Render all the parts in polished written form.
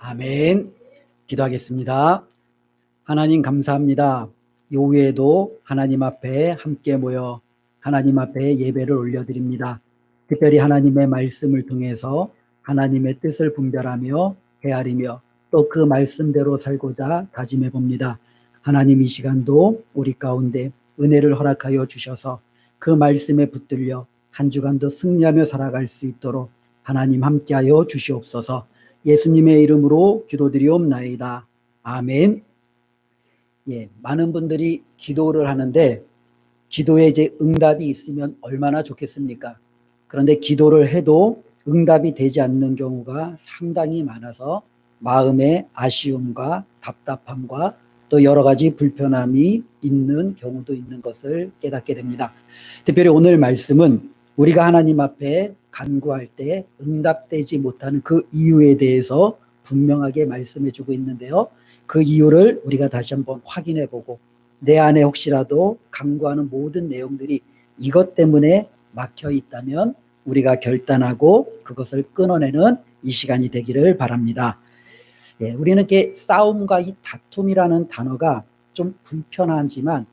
아멘. 기도하겠습니다. 하나님 감사합니다. 요후에도 하나님 앞에 함께 모여 하나님 앞에 예배를 올려드립니다. 특별히 하나님의 말씀을 통해서 하나님의 뜻을 분별하며 헤아리며 또 그 말씀대로 살고자 다짐해 봅니다. 하나님 이 시간도 우리 가운데 은혜를 허락하여 주셔서 그 말씀에 붙들려 한 주간도 승리하며 살아갈 수 있도록 하나님 함께하여 주시옵소서. 예수님의 이름으로 기도드리옵나이다. 아멘. 예, 많은 분들이 기도를 하는데 기도에 이제 응답이 있으면 얼마나 좋겠습니까? 그런데 기도를 해도 응답이 되지 않는 경우가 상당히 많아서 마음의 아쉬움과 답답함과 또 여러 가지 불편함이 있는 경우도 있는 것을 깨닫게 됩니다. 특별히 오늘 말씀은 우리가 하나님 앞에 간구할 때 응답되지 못하는 그 이유에 대해서 분명하게 말씀해 주고 있는데요. 그 이유를 우리가 다시 한번 확인해 보고 내 안에 혹시라도 간구하는 모든 내용들이 이것 때문에 막혀 있다면 우리가 결단하고 그것을 끊어내는 이 시간이 되기를 바랍니다. 예, 우리는 이렇게 싸움과 이 다툼이라는 단어가 좀 불편하지만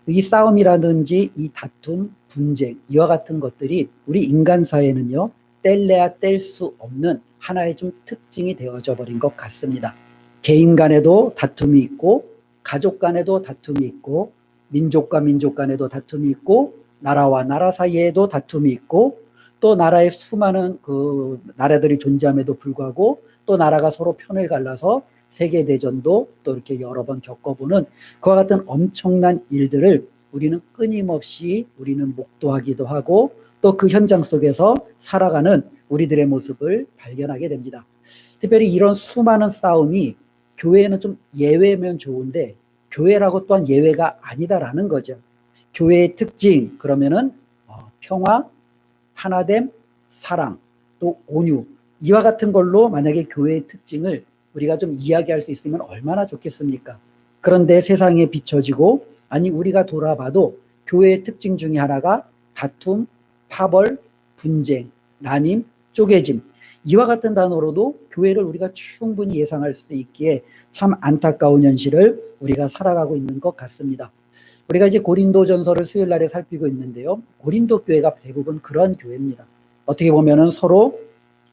이 싸움이라든지 이 다툼, 분쟁 이와 같은 것들이 우리 인간 사회는요 뗄래야 뗄 수 없는 하나의 좀 특징이 되어져 버린 것 같습니다. 개인 간에도 다툼이 있고 가족 간에도 다툼이 있고 민족과 민족 간에도 다툼이 있고 나라와 나라 사이에도 다툼이 있고 또 나라의 수많은 그 나라들이 존재함에도 불구하고 또 나라가 서로 편을 갈라서 세계대전도 또 이렇게 여러 번 겪어보는 그와 같은 엄청난 일들을 우리는 끊임없이 우리는 목도하기도 하고 또 그 현장 속에서 살아가는 우리들의 모습을 발견하게 됩니다. 특별히 이런 수많은 싸움이 교회는 좀 예외면 좋은데 교회라고 또한 예외가 아니다라는 거죠. 교회의 특징 그러면은 평화, 하나됨, 사랑, 또 온유 이와 같은 걸로 만약에 교회의 특징을 우리가 좀 이야기할 수 있으면 얼마나 좋겠습니까? 그런데 세상에 비춰지고 아니 우리가 돌아봐도 교회의 특징 중에 하나가 다툼, 파벌, 분쟁, 나님, 쪼개짐 이와 같은 단어로도 교회를 우리가 충분히 예상할 수 있기에 참 안타까운 현실을 우리가 살아가고 있는 것 같습니다. 우리가 이제 고린도전서를 수요일 날에 살피고 있는데요. 고린도 교회가 대부분 그런 교회입니다. 어떻게 보면은 서로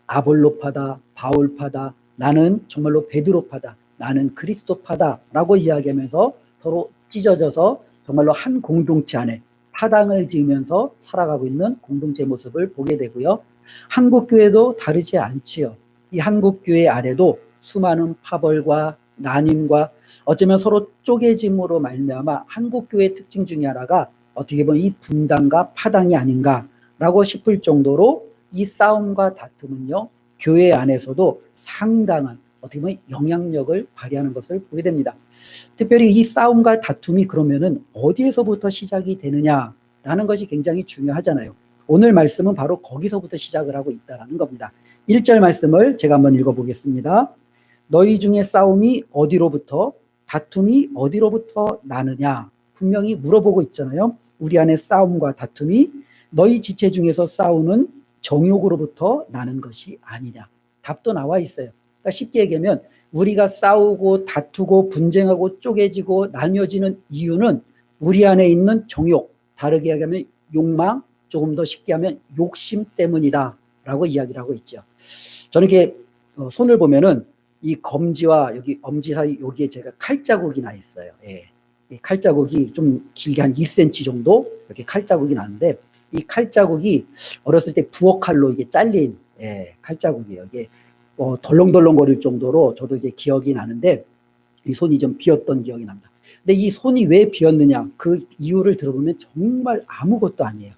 아볼로파다, 바울파다, 나는 정말로 베드로파다, 나는 그리스도파다라고 이야기하면서 서로 찢어져서 정말로 한 공동체 안에 파당을 지으면서 살아가고 있는 공동체 모습을 보게 되고요. 한국교회도 다르지 않지요. 이 한국교회 안에도 수많은 파벌과 나님과 어쩌면 서로 쪼개짐으로 말미암아 한국교회의 특징 중에 하나가 어떻게 보면 이 분단과 파당이 아닌가라고 싶을 정도로 이 싸움과 다툼은요 교회 안에서도 상당한 어떻게 보면 영향력을 발휘하는 것을 보게 됩니다. 특별히 이 싸움과 다툼이 그러면은 어디에서부터 시작이 되느냐라는 것이 굉장히 중요하잖아요. 오늘 말씀은 바로 거기서부터 시작을 하고 있다는 겁니다. 1절 말씀을 제가 한번 읽어보겠습니다. 너희 중에 싸움이 어디로부터 다툼이 어디로부터 나느냐 분명히 물어보고 있잖아요. 우리 안에 싸움과 다툼이 너희 지체 중에서 싸우는 정욕으로부터 나는 것이 아니냐. 답도 나와 있어요. 그러니까 쉽게 얘기하면 우리가 싸우고 다투고 분쟁하고 쪼개지고 나뉘어지는 이유는 우리 안에 있는 정욕, 다르게 이야기하면 욕망, 조금 더 쉽게 하면 욕심 때문이다 라고 이야기를 하고 있죠. 저는 이렇게 손을 보면은 이 검지와 여기 엄지 사이 여기에 제가 칼자국이 나 있어요. 예. 이 칼자국이 좀 길게 한 2cm 정도 이렇게 칼자국이 나는데 이 칼자국이 어렸을 때 부엌칼로 이게 잘린 칼자국이에요. 이게 덜렁덜렁거릴 정도로 저도 이제 기억이 나는데 이 손이 좀 비었던 기억이 납니다. 근데 이 손이 왜 비었느냐 그 이유를 들어보면 정말 아무것도 아니에요.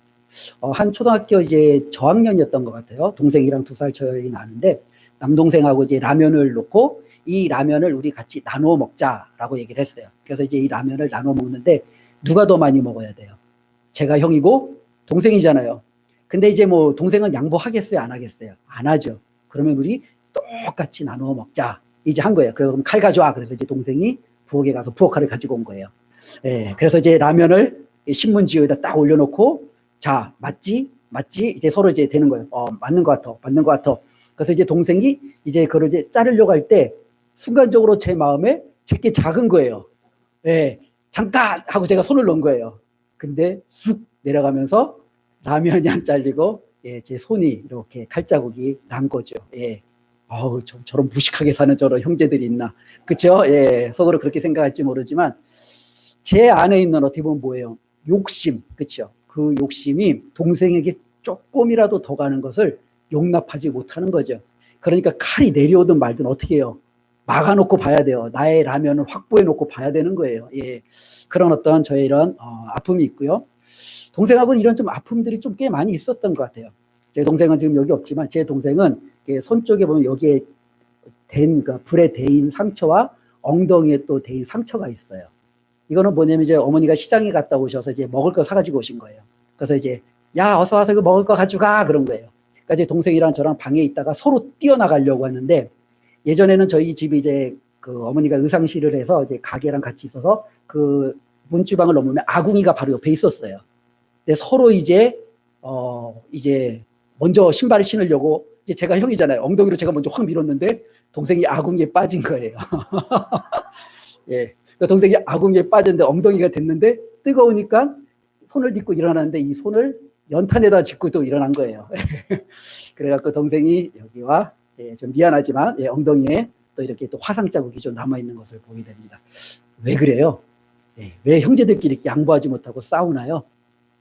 한 초등학교 이제 저학년이었던 것 같아요. 동생이랑 2살 차이 나는데 남동생하고 이제 라면을 놓고 이 라면을 우리 같이 나누어 먹자라고 얘기를 했어요. 그래서 이제 이 라면을 나누어 먹는데 누가 더 많이 먹어야 돼요? 제가 형이고 동생이잖아요. 근데 이제 뭐 동생은 양보하겠어요? 안 하겠어요? 안 하죠. 그러면 우리 똑같이 나누어 먹자. 이제 한 거예요. 그럼 칼 가져와. 그래서 이제 동생이 부엌에 가서 부엌칼을 가지고 온 거예요. 예, 그래서 이제 라면을 신문지에다 딱 올려놓고 자, 맞지? 이제 서로 이제 되는 거예요. 맞는 것 같아. 그래서 이제 동생이 이제 그걸 이제 자르려고 할 때 순간적으로 제 마음에 제게 작은 거예요. 예, 잠깐 하고 제가 손을 놓은 거예요. 근데 쑥 내려가면서 라면이 안 잘리고 예, 제 손이 이렇게 칼자국이 난 거죠. 예. 아우, 저런 무식하게 사는 저런 형제들이 있나. 그쵸? 예, 속으로 그렇게 생각할지 모르지만 제 안에 있는 어떻게 보면 뭐예요? 욕심, 그쵸? 그 욕심이 동생에게 조금이라도 더 가는 것을 용납하지 못하는 거죠. 그러니까 칼이 내려오든 말든 어떻게 해요? 막아놓고 봐야 돼요. 나의 라면을 확보해놓고 봐야 되는 거예요. 예, 그런 어떤 저의 이런 아픔이 있고요. 동생하고는 이런 좀 아픔들이 좀 꽤 많이 있었던 것 같아요. 제 동생은 지금 여기 없지만 제 동생은 손 쪽에 보면 여기에 그러니까 불에 데인 상처와 엉덩이에 또 데인 상처가 있어요. 이거는 뭐냐면 이제 어머니가 시장에 갔다 오셔서 이제 먹을 거 사가지고 오신 거예요. 그래서 이제 야 어서 와서 이거 먹을 거 가져가 그런 거예요. 그러니까 이제 동생이랑 저랑 방에 있다가 서로 뛰어나가려고 하는데 예전에는 저희 집이 이제 그 어머니가 의상실을 해서 이제 가게랑 같이 있어서 그 문지방을 넘으면 아궁이가 바로 옆에 있었어요. 근데 서로 이제 먼저 신발을 신으려고 이제 제가 형이잖아요. 엉덩이로 제가 먼저 확 밀었는데 동생이 아궁이에 빠진 거예요. 예. 그 동생이 아궁이에 빠졌는데 엉덩이가 됐는데 뜨거우니까 손을 딛고 일어나는데 이 손을 연탄에다 짚고 또 일어난 거예요. 그래갖고 동생이 여기와 예, 좀 미안하지만 예, 엉덩이에 또 이렇게 또 화상 자국이 좀 남아있는 것을 보게 됩니다. 왜 그래요? 예, 왜 형제들끼리 양보하지 못하고 싸우나요?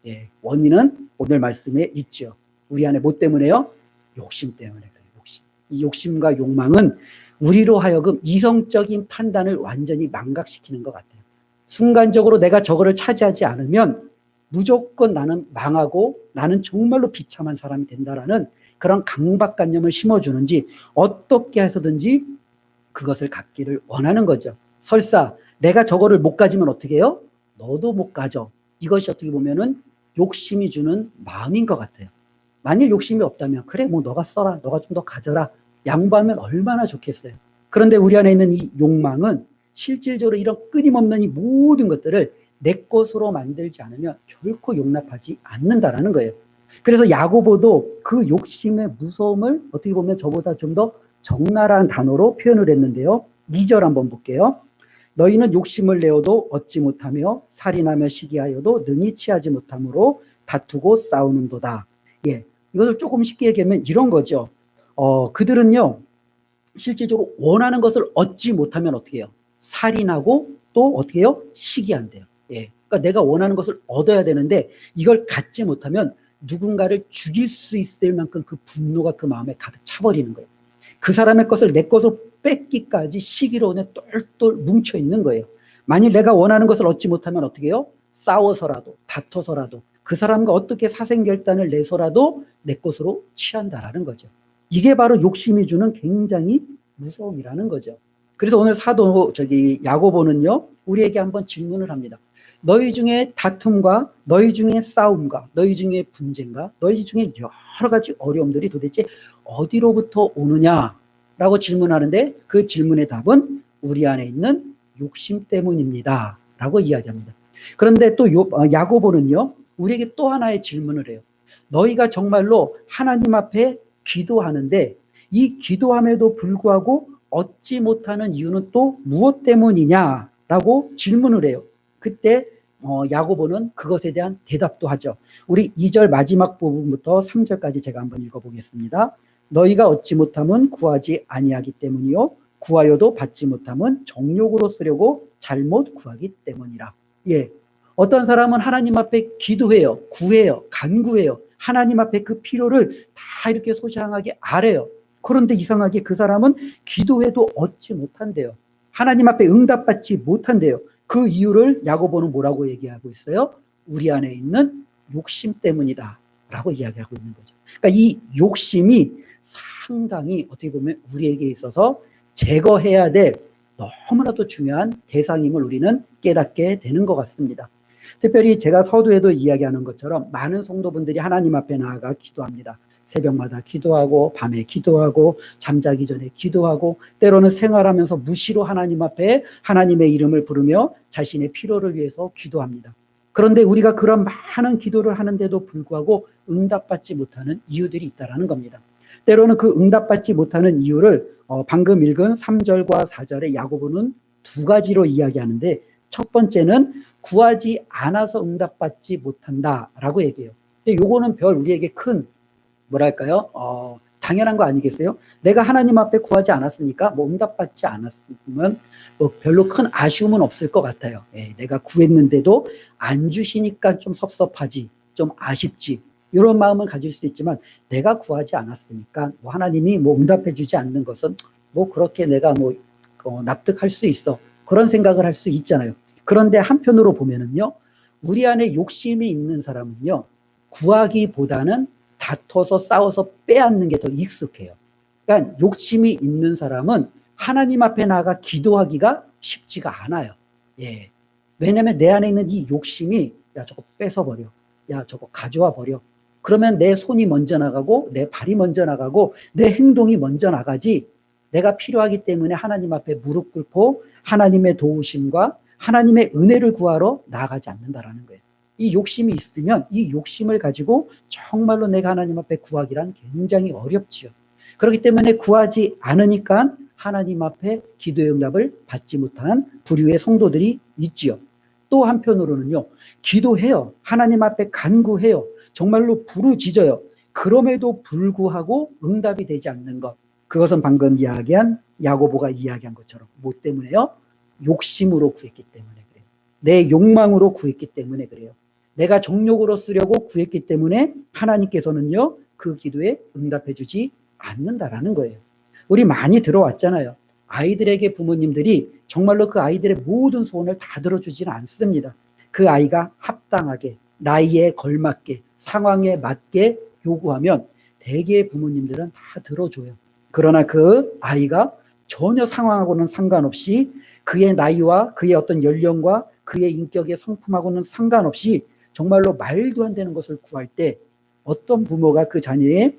예, 원인은 오늘 말씀에 있죠. 우리 안에 뭐 때문에요? 욕심 때문에 그래요. 욕심. 이 욕심과 욕망은 우리로 하여금 이성적인 판단을 완전히 망각시키는 것 같아요. 순간적으로 내가 저거를 차지하지 않으면 무조건 나는 망하고 나는 정말로 비참한 사람이 된다라는 그런 강박관념을 심어주는지 어떻게 해서든지 그것을 갖기를 원하는 거죠. 설사 내가 저거를 못 가지면 어떻게 해요? 너도 못 가져. 이것이 어떻게 보면은 욕심이 주는 마음인 것 같아요. 만일 욕심이 없다면 그래 뭐 너가 써라. 너가 좀 더 가져라. 양보하면 얼마나 좋겠어요. 그런데 우리 안에 있는 이 욕망은 실질적으로 이런 끊임없는 이 모든 것들을 내 것으로 만들지 않으면 결코 용납하지 않는다라는 거예요. 그래서 야고보도 그 욕심의 무서움을 어떻게 보면 저보다 좀 더 적나라한 단어로 표현을 했는데요. 2절 한번 볼게요. 너희는 욕심을 내어도 얻지 못하며 살인하며 시기하여도 능히 취하지 못함으로 다투고 싸우는도다. 예, 이것을 조금 쉽게 얘기하면 이런 거죠. 그들은요 실질적으로 원하는 것을 얻지 못하면 어떻게 해요? 살인하고 또 어떻게 해요? 시기한대요. 예, 그러니까 내가 원하는 것을 얻어야 되는데 이걸 갖지 못하면 누군가를 죽일 수 있을 만큼 그 분노가 그 마음에 가득 차버리는 거예요. 그 사람의 것을 내 것으로 뺏기까지 시기로 똘똘 뭉쳐 있는 거예요. 만일 내가 원하는 것을 얻지 못하면 어떻게 해요? 싸워서라도 다퉈서라도 그 사람과 어떻게 사생결단을 내서라도 내 것으로 취한다라는 거죠. 이게 바로 욕심이 주는 굉장히 무서움이라는 거죠. 그래서 오늘 사도 야고보는요 우리에게 한번 질문을 합니다. 너희 중에 다툼과 너희 중에 싸움과 너희 중에 분쟁과 너희 중에 여러 가지 어려움들이 도대체 어디로부터 오느냐라고 질문하는데 그 질문의 답은 우리 안에 있는 욕심 때문입니다 라고 이야기합니다. 그런데 또 야고보는요 우리에게 또 하나의 질문을 해요. 너희가 정말로 하나님 앞에 기도하는데 이 기도함에도 불구하고 얻지 못하는 이유는 또 무엇 때문이냐라고 질문을 해요. 그때 야고보는 그것에 대한 대답도 하죠. 우리 2절 마지막 부분부터 3절까지 제가 한번 읽어보겠습니다. 너희가 얻지 못함은 구하지 아니하기 때문이요 구하여도 받지 못함은 정욕으로 쓰려고 잘못 구하기 때문이라. 예, 어떤 사람은 하나님 앞에 기도해요, 구해요, 간구해요. 하나님 앞에 그 필요를 다 이렇게 소상하게 아뢰요. 그런데 이상하게 그 사람은 기도해도 얻지 못한대요. 하나님 앞에 응답받지 못한대요. 그 이유를 야고보는 뭐라고 얘기하고 있어요? 우리 안에 있는 욕심 때문이다 라고 이야기하고 있는 거죠. 그러니까 이 욕심이 상당히 어떻게 보면 우리에게 있어서 제거해야 될 너무나도 중요한 대상임을 우리는 깨닫게 되는 것 같습니다. 특별히 제가 서두에도 이야기하는 것처럼 많은 성도분들이 하나님 앞에 나아가 기도합니다. 새벽마다 기도하고 밤에 기도하고 잠자기 전에 기도하고 때로는 생활하면서 무시로 하나님 앞에 하나님의 이름을 부르며 자신의 필요를 위해서 기도합니다. 그런데 우리가 그런 많은 기도를 하는데도 불구하고 응답받지 못하는 이유들이 있다는 겁니다. 때로는 그 응답받지 못하는 이유를 방금 읽은 3절과 4절의 야고보는 두 가지로 이야기하는데, 첫 번째는 구하지 않아서 응답받지 못한다라고 얘기해요. 근데 요거는 별 우리에게 큰 뭐랄까요? 당연한 거 아니겠어요? 내가 하나님 앞에 구하지 않았으니까 뭐 응답받지 않았으면 뭐 별로 큰 아쉬움은 없을 것 같아요. 예, 내가 구했는데도 안 주시니까 좀 섭섭하지, 좀 아쉽지, 이런 마음을 가질 수 있지만, 내가 구하지 않았으니까 뭐 하나님이 뭐 응답해 주지 않는 것은 뭐 그렇게 내가 뭐 납득할 수 있어, 그런 생각을 할 수 있잖아요. 그런데 한편으로 보면은요, 우리 안에 욕심이 있는 사람은요, 구하기보다는 다퉈서 싸워서 빼앗는 게 더 익숙해요. 그러니까 욕심이 있는 사람은 하나님 앞에 나가 기도하기가 쉽지가 않아요. 예. 왜냐하면 내 안에 있는 이 욕심이, 야 저거 뺏어버려, 야 저거 가져와 버려, 그러면 내 손이 먼저 나가고 내 발이 먼저 나가고 내 행동이 먼저 나가지, 내가 필요하기 때문에 하나님 앞에 무릎 꿇고 하나님의 도우심과 하나님의 은혜를 구하러 나가지 않는다라는 거예요. 이 욕심이 있으면 이 욕심을 가지고 정말로 내가 하나님 앞에 구하기란 굉장히 어렵지요. 그렇기 때문에 구하지 않으니까 하나님 앞에 기도의 응답을 받지 못한 부류의 성도들이 있지요. 또 한편으로는요, 기도해요. 하나님 앞에 간구해요. 정말로 부르짖어요. 그럼에도 불구하고 응답이 되지 않는 것, 그것은 방금 이야기한 야고보가 이야기한 것처럼 뭐 때문에요? 욕심으로 구했기 때문에 그래요. 내 욕망으로 구했기 때문에 그래요. 내가 정욕으로 쓰려고 구했기 때문에 하나님께서는요, 그 기도에 응답해 주지 않는다라는 거예요. 우리 많이 들어왔잖아요. 아이들에게 부모님들이 정말로 그 아이들의 모든 소원을 다 들어주지는 않습니다. 그 아이가 합당하게, 나이에 걸맞게, 상황에 맞게 요구하면 대개의 부모님들은 다 들어줘요. 그러나 그 아이가 전혀 상황하고는 상관없이, 그의 나이와 그의 어떤 연령과 그의 인격의 성품하고는 상관없이 정말로 말도 안 되는 것을 구할 때 어떤 부모가 그 자녀의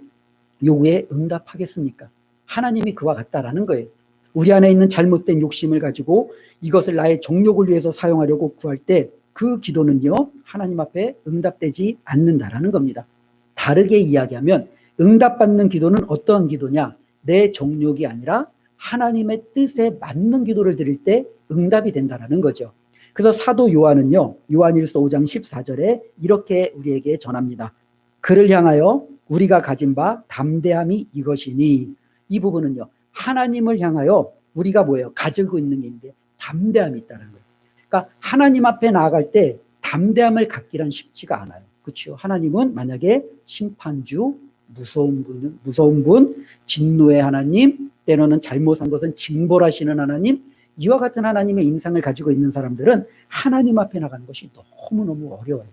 요구에 응답하겠습니까? 하나님이 그와 같다라는 거예요. 우리 안에 있는 잘못된 욕심을 가지고 이것을 나의 정욕을 위해서 사용하려고 구할 때 그 기도는요, 하나님 앞에 응답되지 않는다라는 겁니다. 다르게 이야기하면 응답받는 기도는 어떤 기도냐? 내 정욕이 아니라 하나님의 뜻에 맞는 기도를 드릴 때 응답이 된다라는 거죠. 그래서 사도 요한은요, 요한일서 5장 14절에 이렇게 우리에게 전합니다. 그를 향하여 우리가 가진 바 담대함이 이것이니, 이 부분은요, 하나님을 향하여 우리가 뭐예요? 가지고 있는 게 있는데 담대함이 있다는 거예요. 그러니까 하나님 앞에 나아갈 때 담대함을 갖기란 쉽지가 않아요. 그렇죠? 하나님은 만약에 심판주, 무서운 분, 진노의 하나님, 때로는 잘못한 것은 징벌하시는 하나님, 이와 같은 하나님의 인상을 가지고 있는 사람들은 하나님 앞에 나가는 것이 너무너무 어려워요.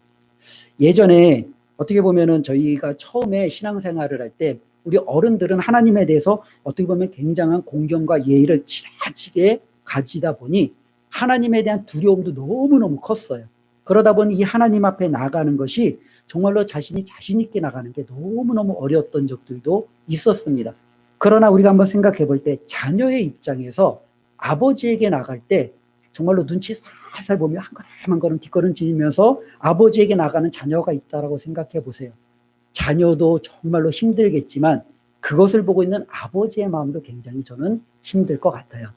예전에 어떻게 보면은 저희가 처음에 신앙생활을 할 때 우리 어른들은 하나님에 대해서 어떻게 보면 굉장한 공경과 예의를 지나치게 가지다 보니 하나님에 대한 두려움도 너무너무 컸어요. 그러다 보니 이 하나님 앞에 나가는 것이 정말로 자신이 자신 있게 나가는 게 너무너무 어려웠던 적들도 있었습니다. 그러나 우리가 한번 생각해 볼 때 자녀의 입장에서 아버지에게 나갈 때 정말로 눈치 살살 보며 한 걸음 한 걸음 뒷걸음질면서 아버지에게 나가는 자녀가 있다라고 생각해 보세요. 자녀도 정말로 힘들겠지만 그것을 보고 있는 아버지의 마음도 굉장히 저는 힘들 것 같아요.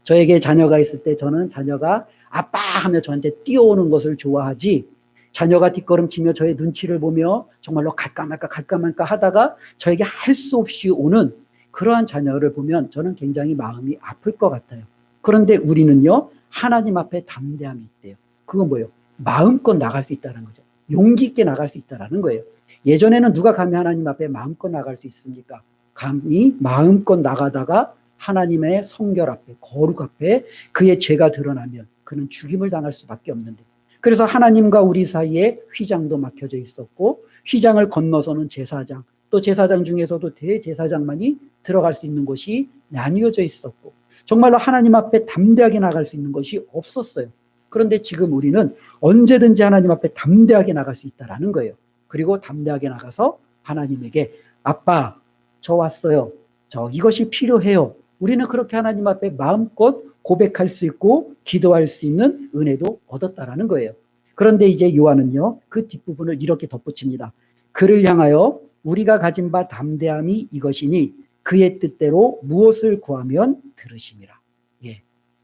저에게 자녀가 있을 때 저는 자녀가 아빠 하며 저한테 뛰어오는 것을 좋아하지, 자녀가 뒷걸음치며 저의 눈치를 보며 정말로 갈까 말까 하다가 저에게 할 수 없이 오는 그러한 자녀를 보면 저는 굉장히 마음이 아플 것 같아요. 그런데 우리는요, 하나님 앞에 담대함이 있대요. 그건 뭐예요? 마음껏 나갈 수 있다는 거죠. 용기 있게 나갈 수 있다는 거예요. 예전에는 누가 감히 하나님 앞에 마음껏 나갈 수 있습니까? 감히 마음껏 나가다가 하나님의 성결 앞에, 거룩 앞에 그의 죄가 드러나면 그는 죽임을 당할 수밖에 없는데, 그래서 하나님과 우리 사이에 휘장도 막혀져 있었고, 휘장을 건너서는 제사장, 또 제사장 중에서도 대제사장만이 들어갈 수 있는 곳이 나뉘어져 있었고, 정말로 하나님 앞에 담대하게 나갈 수 있는 것이 없었어요. 그런데 지금 우리는 언제든지 하나님 앞에 담대하게 나갈 수 있다는 거예요. 그리고 담대하게 나가서 하나님에게 아빠, 저 왔어요. 저 이것이 필요해요. 우리는 그렇게 하나님 앞에 마음껏 고백할 수 있고 기도할 수 있는 은혜도 얻었다라는 거예요. 그런데 이제 요한은요, 그 뒷부분을 이렇게 덧붙입니다. 그를 향하여 우리가 가진 바 담대함이 이것이니 그의 뜻대로 무엇을 구하면 들으심이라. 예,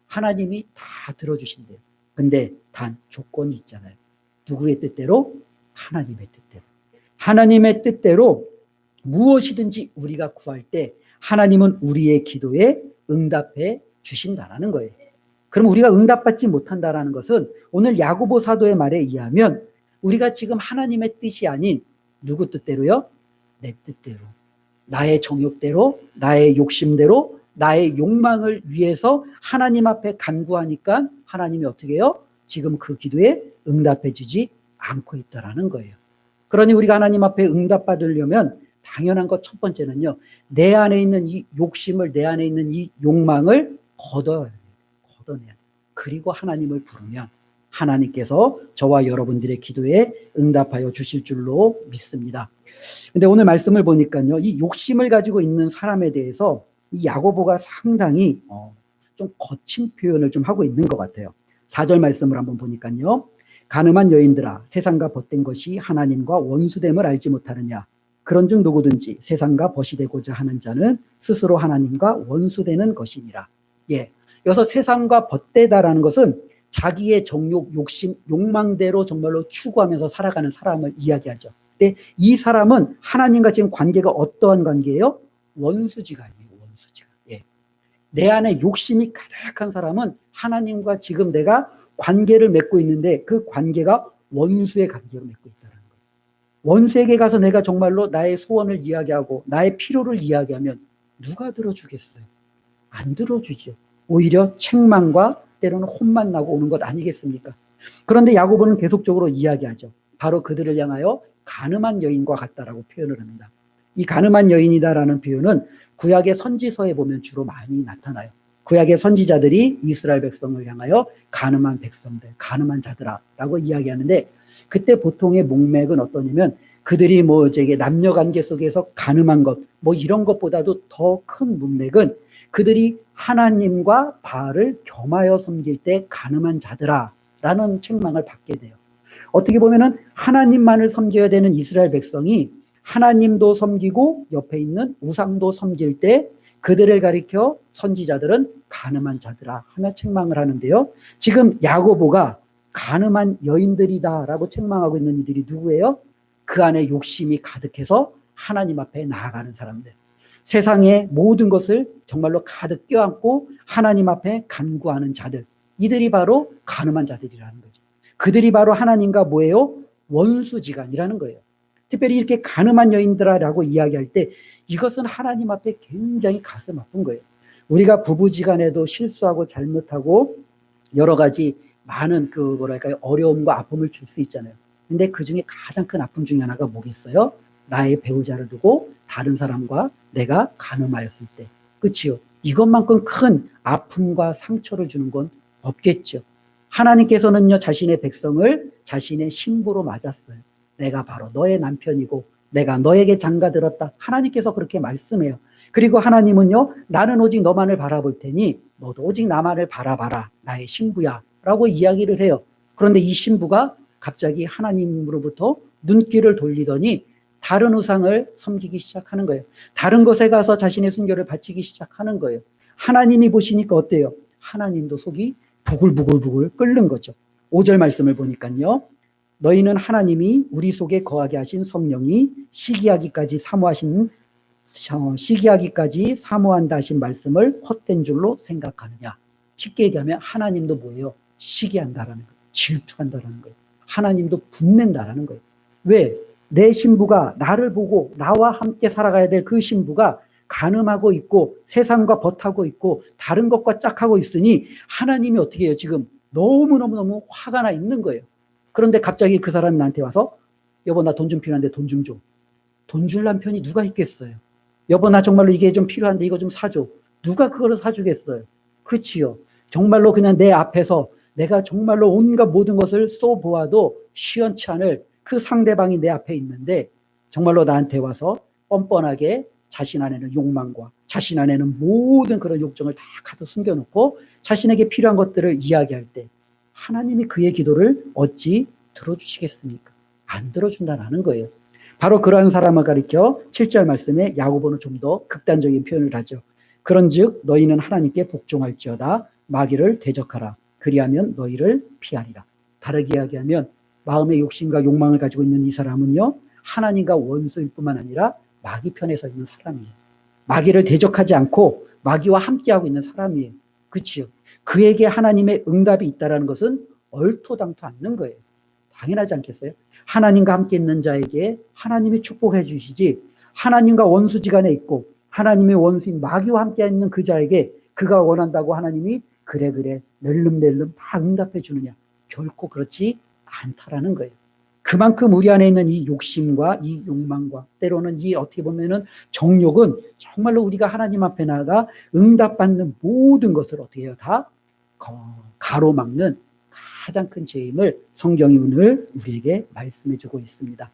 하나님이 다 들어주신대요. 근데 단 조건이 있잖아요. 누구의 뜻대로? 하나님의 뜻대로. 하나님의 뜻대로 무엇이든지 우리가 구할 때 하나님은 우리의 기도에 응답해 주신다라는 거예요. 그럼 우리가 응답받지 못한다라는 것은 오늘 야고보 사도의 말에 의하면 우리가 지금 하나님의 뜻이 아닌 누구 뜻대로요? 내 뜻대로, 나의 정욕대로, 나의 욕심대로, 나의 욕망을 위해서 하나님 앞에 간구하니까 하나님이 어떻게 해요? 지금 그 기도에 응답해 주지 않고 있다라는 거예요. 그러니 우리가 하나님 앞에 응답받으려면 당연한 것 첫 번째는요, 내 안에 있는 이 욕심을, 내 안에 있는 이 욕망을 걷어내야 돼요. 그리고 하나님을 부르면 하나님께서 저와 여러분들의 기도에 응답하여 주실 줄로 믿습니다. 근데 오늘 말씀을 보니까요, 이 욕심을 가지고 있는 사람에 대해서 이 야고보가 상당히 좀 거친 표현을 좀 하고 있는 것 같아요. 4절 말씀을 한번 보니까요, 가늠한 여인들아, 세상과 벗된 것이 하나님과 원수됨을 알지 못하느냐. 그런즉 누구든지 세상과 벗이 되고자 하는 자는 스스로 하나님과 원수되는 것이니라. 예, 여기서 세상과 벗되다라는 것은 자기의 정욕, 욕심, 욕망대로 정말로 추구하면서 살아가는 사람을 이야기하죠. 근데 이 사람은 하나님과 지금 관계가 어떠한 관계예요? 원수지간이에요. 원수지간. 예. 내 안에 욕심이 가득한 사람은 하나님과 지금 내가 관계를 맺고 있는데 그 관계가 원수의 관계로 맺고 있다는 거예요. 원수에게 가서 내가 정말로 나의 소원을 이야기하고 나의 필요를 이야기하면 누가 들어주겠어요? 안 들어주죠. 오히려 책망과 때로는 혼만 나고 오는 것 아니겠습니까? 그런데 야고보는 계속적으로 이야기하죠. 바로 그들을 향하여 가늠한 여인과 같다라고 표현을 합니다. 이 가늠한 여인이다라는 표현은 구약의 선지서에 보면 주로 많이 나타나요. 구약의 선지자들이 이스라엘 백성을 향하여 가늠한 백성들, 가늠한 자들아라고 이야기하는데, 그때 보통의 문맥은 어떠냐면 그들이 남녀 관계 속에서 가늠한 것, 이런 것보다도 더 큰 문맥은 그들이 하나님과 바알을 겸하여 섬길 때 가늠한 자들아라는 책망을 받게 돼요. 어떻게 보면은 하나님만을 섬겨야 되는 이스라엘 백성이 하나님도 섬기고 옆에 있는 우상도 섬길 때 그들을 가리켜 선지자들은 가늠한 자들아 하며 책망을 하는데요. 지금 야고보가 가늠한 여인들이다라고 책망하고 있는 이들이 누구예요? 그 안에 욕심이 가득해서 하나님 앞에 나아가는 사람들. 세상의 모든 것을 정말로 가득 껴안고 하나님 앞에 간구하는 자들. 이들이 바로 가늠한 자들이라는 거죠. 그들이 바로 하나님과 뭐예요? 원수지간이라는 거예요. 특별히 이렇게 가늠한 여인들아라고 이야기할 때 이것은 하나님 앞에 굉장히 가슴 아픈 거예요. 우리가 부부지간에도 실수하고 잘못하고 여러 가지 많은 어려움과 아픔을 줄 수 있잖아요. 근데 그 중에 가장 큰 아픔 중에 하나가 뭐겠어요? 나의 배우자를 두고 다른 사람과 내가 가늠하였을 때. 그치요? 이것만큼 큰 아픔과 상처를 주는 건 없겠죠. 하나님께서는요, 자신의 백성을 자신의 신부로 맞았어요. 내가 바로 너의 남편이고 내가 너에게 장가들었다. 하나님께서 그렇게 말씀해요. 그리고 하나님은요, 나는 오직 너만을 바라볼 테니 너도 오직 나만을 바라봐라. 나의 신부야 라고 이야기를 해요. 그런데 이 신부가 갑자기 하나님으로부터 눈길을 돌리더니 다른 우상을 섬기기 시작하는 거예요. 다른 곳에 가서 자신의 순교를 바치기 시작하는 거예요. 하나님이 보시니까 어때요? 하나님도 속이 부글부글 끓는 거죠. 5절 말씀을 보니까요, 너희는 하나님이 우리 속에 거하게 하신 성령이 시기하기까지 사모한다 하신 말씀을 헛된 줄로 생각하느냐. 쉽게 얘기하면 하나님도 뭐예요? 시기한다라는 거예요. 질투한다라는 거예요. 하나님도 분낸다라는 거예요. 왜? 내 신부가 나를 보고 나와 함께 살아가야 될 그 신부가 간음하고 있고 세상과 벗하고 있고 다른 것과 짝하고 있으니 하나님이 어떻게 해요? 지금 너무너무 화가 나 있는 거예요. 그런데 갑자기 그 사람이 나한테 와서 여보 나 돈 좀 필요한데 돈 좀 줘. 돈 줄 남편이 누가 있겠어요? 여보 나 정말로 이게 좀 필요한데 이거 좀 사줘. 누가 그거를 사주겠어요? 그렇지요. 정말로 그냥 내 앞에서 내가 정말로 온갖 모든 것을 쏘보아도 시원치 않을 그 상대방이 내 앞에 있는데 정말로 나한테 와서 뻔뻔하게 자신 안에는 욕망과 자신 안에는 모든 그런 욕정을 다 가득 숨겨놓고 자신에게 필요한 것들을 이야기할 때 하나님이 그의 기도를 어찌 들어주시겠습니까? 안 들어준다는 거예요. 바로 그러한 사람을 가리켜 7절 말씀에 야고보는 좀 더 극단적인 표현을 하죠. 그런즉 너희는 하나님께 복종할지어다 마귀를 대적하라 그리하면 너희를 피하리라. 다르게 이야기하면 마음의 욕심과 욕망을 가지고 있는 이 사람은요, 하나님과 원수일 뿐만 아니라 마귀 편에 서 있는 사람이에요. 마귀를 대적하지 않고 마귀와 함께하고 있는 사람이에요. 그렇지요? 그에게 하나님의 응답이 있다는 것은 얼토당토 않는 거예요. 당연하지 않겠어요? 하나님과 함께 있는 자에게 하나님이 축복해 주시지, 하나님과 원수지간에 있고 하나님의 원수인 마귀와 함께 있는 그 자에게 그가 원한다고 하나님이 그래 낼름낼름 다 응답해 주느냐? 결코 그렇지 않다라는 거예요. 그만큼 우리 안에 있는 이 욕심과 이 욕망과 때로는 이 어떻게 보면은 정욕은 정말로 우리가 하나님 앞에 나아가 응답받는 모든 것을 어떻게 해요? 다 가로막는 가장 큰 죄임을 성경이 오늘 우리에게 말씀해 주고 있습니다.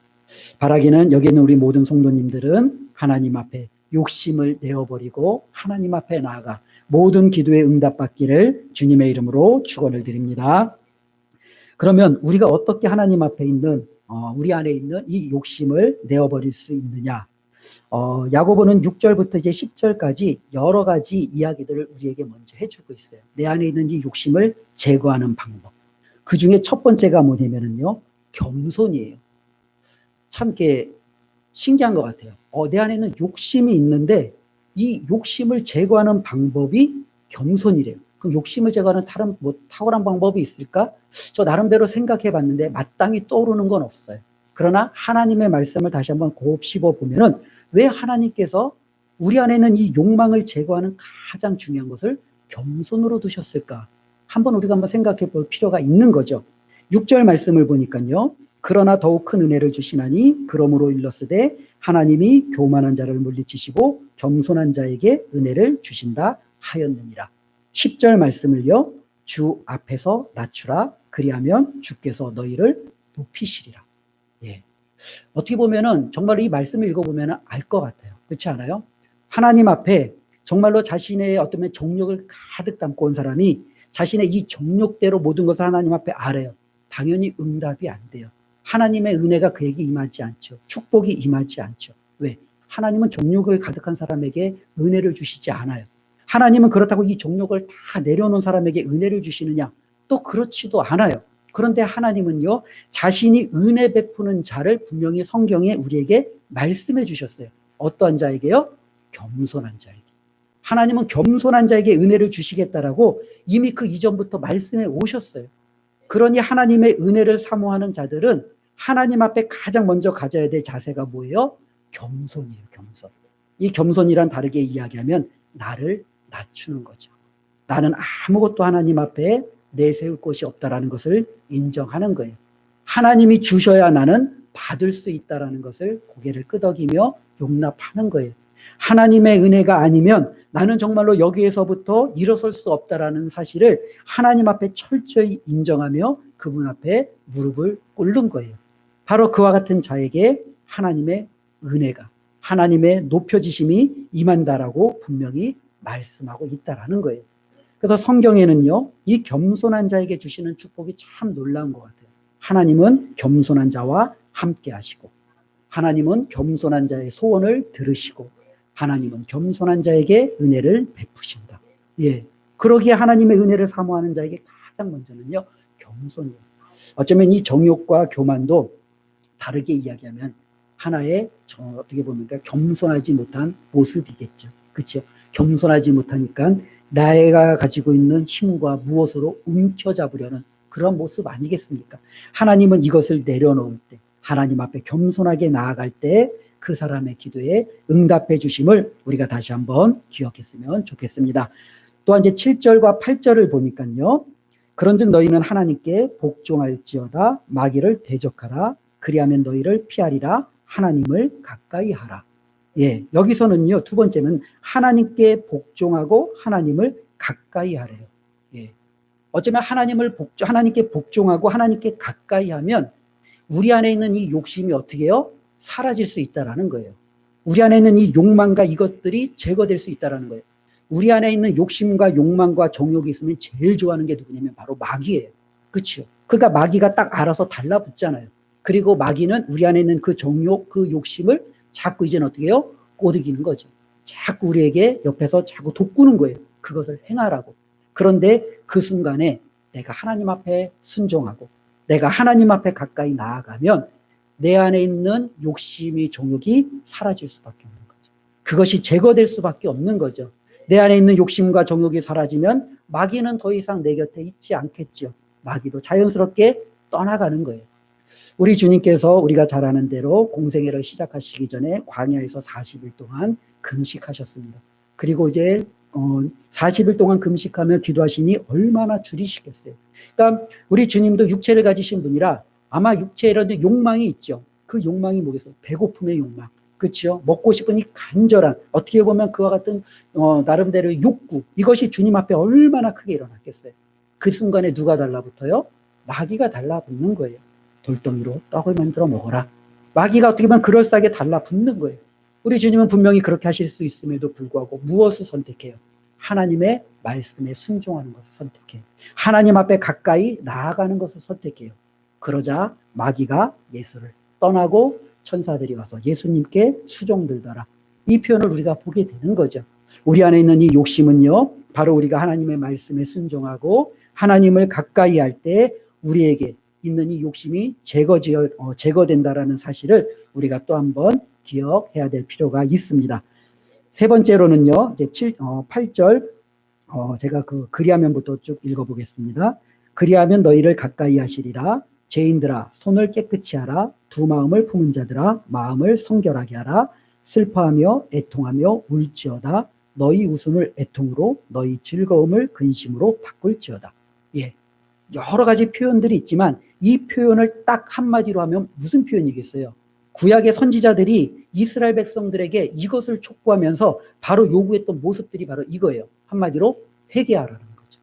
바라기는 여기 있는 우리 모든 성도님들은 하나님 앞에 욕심을 내어버리고 하나님 앞에 나아가 모든 기도에 응답받기를 주님의 이름으로 축원을 드립니다. 그러면 우리가 어떻게 하나님 앞에 있는 우리 안에 있는 이 욕심을 내어버릴 수 있느냐? 야고보는 6절부터 이제 10절까지 여러 가지 이야기들을 우리에게 먼저 해주고 있어요. 내 안에 있는 이 욕심을 제거하는 방법. 그 중에 첫 번째가 뭐냐면요, 겸손이에요. 참 이렇게 신기한 것 같아요. 내 안에는 욕심이 있는데 이 욕심을 제거하는 방법이 겸손이래요. 그럼 욕심을 제거하는 다른 탁월한 방법이 있을까? 저 나름대로 생각해 봤는데 마땅히 떠오르는 건 없어요. 그러나 하나님의 말씀을 다시 한번 곱씹어 보면은 왜 하나님께서 우리 안에 있는 이 욕망을 제거하는 가장 중요한 것을 겸손으로 두셨을까? 한번 우리가 한번 생각해 볼 필요가 있는 거죠. 6절 말씀을 보니까요. 그러나 더욱 큰 은혜를 주시나니 그러므로 일렀으되 하나님이 교만한 자를 물리치시고 겸손한 자에게 은혜를 주신다 하였느니라. 10절 말씀을요. 주 앞에서 낮추라 그리하면 주께서 너희를 높이시리라. 예. 어떻게 보면은 정말 이 말씀을 읽어보면 알 것 같아요. 그렇지 않아요? 하나님 앞에 정말로 자신의 어떤 정욕을 가득 담고 온 사람이 자신의 이 정욕대로 모든 것을 하나님 앞에 아뢰요. 당연히 응답이 안 돼요. 하나님의 은혜가 그에게 임하지 않죠. 축복이 임하지 않죠. 왜? 하나님은 정욕을 가득한 사람에게 은혜를 주시지 않아요. 하나님은 그렇다고 이 정욕을 다 내려놓은 사람에게 은혜를 주시느냐? 또 그렇지도 않아요. 그런데 하나님은요, 자신이 은혜 베푸는 자를 분명히 성경에 우리에게 말씀해 주셨어요. 어떠한 자에게요? 겸손한 자에게. 하나님은 겸손한 자에게 은혜를 주시겠다라고 이미 그 이전부터 말씀해 오셨어요. 그러니 하나님의 은혜를 사모하는 자들은 하나님 앞에 가장 먼저 가져야 될 자세가 뭐예요? 겸손이에요, 겸손. 이 겸손이란 다르게 이야기하면 나를 낮추는 거죠. 나는 아무것도 하나님 앞에 내세울 것이 없다라는 것을 인정하는 거예요. 하나님이 주셔야 나는 받을 수 있다라는 것을 고개를 끄덕이며 용납하는 거예요. 하나님의 은혜가 아니면 나는 정말로 여기에서부터 일어설 수 없다라는 사실을 하나님 앞에 철저히 인정하며 그분 앞에 무릎을 꿇는 거예요. 바로 그와 같은 자에게 하나님의 은혜가, 하나님의 높여지심이 임한다라고 분명히 말씀하고 있다라는 거예요. 그래서 성경에는요, 이 겸손한 자에게 주시는 축복이 참 놀라운 것 같아요. 하나님은 겸손한 자와 함께 하시고, 하나님은 겸손한 자의 소원을 들으시고, 하나님은 겸손한 자에게 은혜를 베푸신다. 예. 그러기에 하나님의 은혜를 사모하는 자에게 가장 먼저는요, 겸손이에요. 어쩌면 이 정욕과 교만도 다르게 이야기하면 하나의 어떻게 보면 겸손하지 못한 모습이겠죠. 그렇죠? 겸손하지 못하니까 나가 가지고 있는 힘과 무엇으로 움켜잡으려는 그런 모습 아니겠습니까? 하나님은 이것을 내려놓을 때, 하나님 앞에 겸손하게 나아갈 때 그 사람의 기도에 응답해 주심을 우리가 다시 한번 기억했으면 좋겠습니다. 또한 이제 7절과 8절을 보니까요. 그런즉 너희는 하나님께 복종할지어다 마귀를 대적하라 그리하면 너희를 피하리라 하나님을 가까이 하라. 예, 여기서는요, 두 번째는 하나님께 복종하고 하나님을 가까이 하래요. 예. 어쩌면 하나님께 복종하고 하나님께 가까이 하면 우리 안에 있는 이 욕심이 어떻게 해요? 사라질 수 있다라는 거예요. 우리 안에 있는 이 욕망과 이것들이 제거될 수 있다라는 거예요. 우리 안에 있는 욕심과 욕망과 정욕이 있으면 제일 좋아하는 게 누구냐면 바로 마귀예요. 그렇죠? 그러니까 마귀가 딱 알아서 달라붙잖아요. 그리고 마귀는 우리 안에 있는 그 정욕, 그 욕심을 자꾸 이제는 어떻게 해요? 꼬드기는 거죠. 자꾸 우리에게 옆에서 자꾸 돋구는 거예요. 그것을 행하라고. 그런데 그 순간에 내가 하나님 앞에 순종하고 내가 하나님 앞에 가까이 나아가면 내 안에 있는 욕심이 정욕이 사라질 수밖에 없는 거죠. 그것이 제거될 수밖에 없는 거죠. 내 안에 있는 욕심과 정욕이 사라지면 마귀는 더 이상 내 곁에 있지 않겠죠. 마귀도 자연스럽게 떠나가는 거예요. 우리 주님께서 우리가 잘 아는 대로 공생애를 시작하시기 전에 광야에서 40일 동안 금식하셨습니다. 그리고 이제 40일 동안 금식하며 기도하시니 얼마나 줄이시겠어요. 그러니까 우리 주님도 육체를 가지신 분이라 아마 육체에 이런 욕망이 있죠. 그 욕망이 뭐겠어요? 배고픔의 욕망. 그렇죠? 먹고 싶으니 간절한, 어떻게 보면 그와 같은 나름대로의 욕구, 이것이 주님 앞에 얼마나 크게 일어났겠어요. 그 순간에 누가 달라붙어요? 마귀가 달라붙는 거예요. 돌덩이로 떡을 만들어 먹어라. 마귀가 어떻게 보면 그럴싸하게 달라붙는 거예요. 우리 주님은 분명히 그렇게 하실 수 있음에도 불구하고 무엇을 선택해요? 하나님의 말씀에 순종하는 것을 선택해요. 하나님 앞에 가까이 나아가는 것을 선택해요. 그러자 마귀가 예수를 떠나고 천사들이 와서 예수님께 수종들더라. 이 표현을 우리가 보게 되는 거죠. 우리 안에 있는 이 욕심은요, 바로 우리가 하나님의 말씀에 순종하고 하나님을 가까이 할 때 우리에게 있는 이 욕심이 제거된다라는 사실을 우리가 또 한번 기억해야 될 필요가 있습니다. 세 번째로는요, 이제 8절, 제가 그 그리하면부터 쭉 읽어보겠습니다. 그리하면 너희를 가까이 하시리라. 죄인들아, 손을 깨끗이 하라. 두 마음을 품은 자들아, 마음을 성결하게 하라. 슬퍼하며 애통하며 울지어다. 너희 웃음을 애통으로, 너희 즐거움을 근심으로 바꿀지어다. 예, 여러 가지 표현들이 있지만 이 표현을 딱 한마디로 하면 무슨 표현이겠어요? 구약의 선지자들이 이스라엘 백성들에게 이것을 촉구하면서 바로 요구했던 모습들이 바로 이거예요. 한마디로 회개하라는 거죠.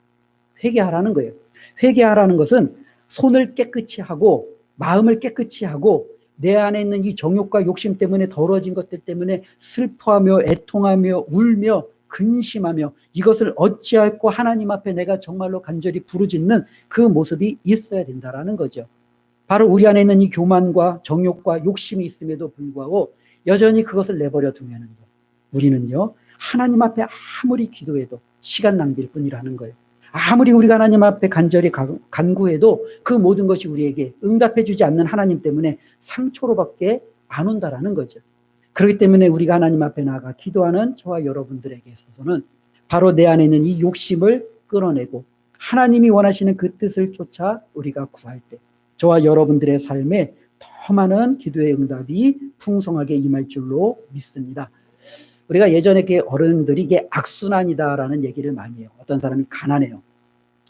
회개하라는 거예요. 회개하라는 것은 손을 깨끗이 하고 마음을 깨끗이 하고 내 안에 있는 이 정욕과 욕심 때문에 더러워진 것들 때문에 슬퍼하며 애통하며 울며 근심하며 이것을 어찌할꼬 하나님 앞에 내가 정말로 간절히 부르짖는 그 모습이 있어야 된다라는 거죠. 바로 우리 안에 있는 이 교만과 정욕과 욕심이 있음에도 불구하고 여전히 그것을 내버려 두면은 우리는요, 하나님 앞에 아무리 기도해도 시간 낭비일 뿐이라는 거예요. 아무리 우리가 하나님 앞에 간절히 간구해도 그 모든 것이 우리에게 응답해 주지 않는 하나님 때문에 상처로밖에 안 온다라는 거죠. 그렇기 때문에 우리가 하나님 앞에 나아가 기도하는 저와 여러분들에게 있어서는 바로 내 안에 있는 이 욕심을 끌어내고 하나님이 원하시는 그 뜻을 쫓아 우리가 구할 때 저와 여러분들의 삶에 더 많은 기도의 응답이 풍성하게 임할 줄로 믿습니다. 우리가 예전에 어른들이 이게 악순환이다라는 얘기를 많이 해요. 어떤 사람이 가난해요.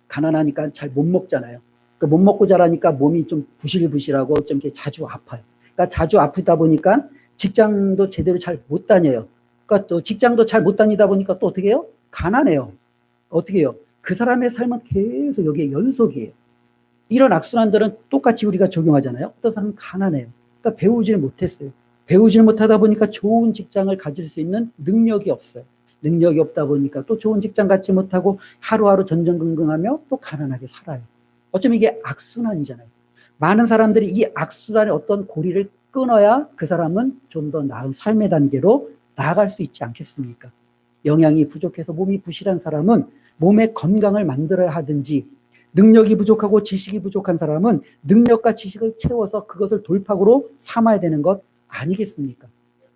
가난하니까 잘 못 먹잖아요. 못 먹고 자라니까 몸이 좀 부실부실하고 좀 이렇게 자주 아파요. 그러니까 자주 아프다 보니까 직장도 제대로 잘 못 다녀요. 그러니까 또 직장도 잘 못 다니다 보니까 또 어떻게 해요? 가난해요. 어떻게 해요? 그 사람의 삶은 계속 여기에 연속이에요. 이런 악순환들은 똑같이 우리가 적용하잖아요. 어떤 사람은 가난해요. 그러니까 배우질 못했어요. 배우질 못하다 보니까 좋은 직장을 가질 수 있는 능력이 없어요. 능력이 없다 보니까 또 좋은 직장 갖지 못하고 하루하루 전전긍긍하며 또 가난하게 살아요. 어쩌면 이게 악순환이잖아요. 많은 사람들이 이 악순환의 어떤 고리를 끊어야 그 사람은 좀 더 나은 삶의 단계로 나아갈 수 있지 않겠습니까? 영양이 부족해서 몸이 부실한 사람은 몸의 건강을 만들어야 하든지 능력이 부족하고 지식이 부족한 사람은 능력과 지식을 채워서 그것을 돌파구로 삼아야 되는 것 아니겠습니까?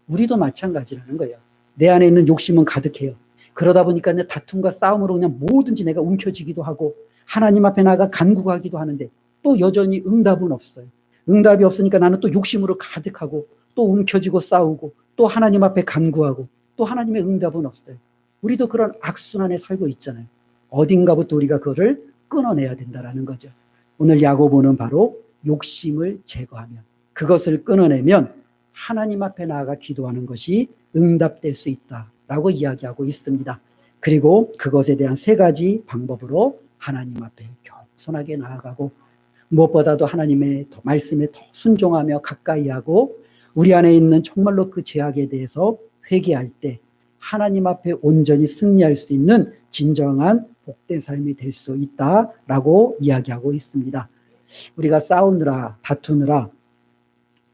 우리도 마찬가지라는 거예요. 내 안에 있는 욕심은 가득해요. 그러다 보니까 내 다툼과 싸움으로 그냥 뭐든지 내가 움켜쥐기도 하고 하나님 앞에 나가 간구하기도 하는데 또 여전히 응답은 없어요. 응답이 없으니까 나는 또 욕심으로 가득하고 또 움켜쥐고 싸우고 또 하나님 앞에 간구하고 또 하나님의 응답은 없어요. 우리도 그런 악순환에 살고 있잖아요. 어딘가부터 우리가 그거를 끊어내야 된다는 거죠. 오늘 야고보는 바로 욕심을 제거하면 그것을 끊어내면 하나님 앞에 나아가 기도하는 것이 응답될 수 있다라고 이야기하고 있습니다. 그리고 그것에 대한 세 가지 방법으로 하나님 앞에 겸손하게 나아가고 무엇보다도 하나님의 말씀에 더 순종하며 가까이 하고 우리 안에 있는 정말로 그 죄악에 대해서 회개할 때 하나님 앞에 온전히 승리할 수 있는 진정한 복된 삶이 될 수 있다라고 이야기하고 있습니다. 우리가 싸우느라 다투느라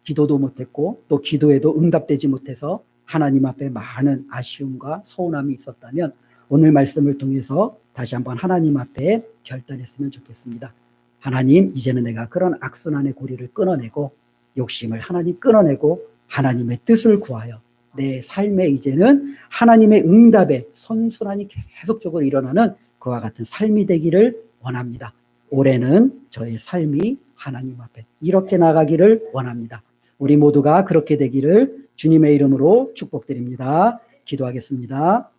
기도도 못했고 또 기도에도 응답되지 못해서 하나님 앞에 많은 아쉬움과 서운함이 있었다면 오늘 말씀을 통해서 다시 한번 하나님 앞에 결단했으면 좋겠습니다. 하나님, 이제는 내가 그런 악순환의 고리를 끊어내고 욕심을 하나님 끊어내고 하나님의 뜻을 구하여 내 삶에 이제는 하나님의 응답에 선순환이 계속적으로 일어나는 그와 같은 삶이 되기를 원합니다. 올해는 저의 삶이 하나님 앞에 이렇게 나가기를 원합니다. 우리 모두가 그렇게 되기를 주님의 이름으로 축복드립니다. 기도하겠습니다.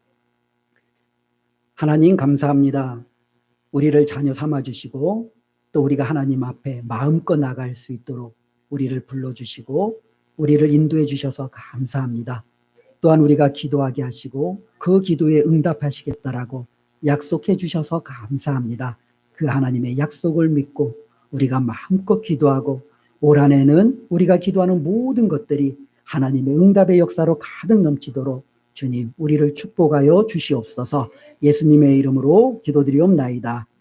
하나님 감사합니다. 우리를 자녀 삼아주시고 또 우리가 하나님 앞에 마음껏 나갈 수 있도록 우리를 불러주시고 우리를 인도해 주셔서 감사합니다. 또한 우리가 기도하게 하시고 그 기도에 응답하시겠다라고 약속해 주셔서 감사합니다. 그 하나님의 약속을 믿고 우리가 마음껏 기도하고 올 한 해는 우리가 기도하는 모든 것들이 하나님의 응답의 역사로 가득 넘치도록 주님 우리를 축복하여 주시옵소서. 예수님의 이름으로 기도드리옵나이다.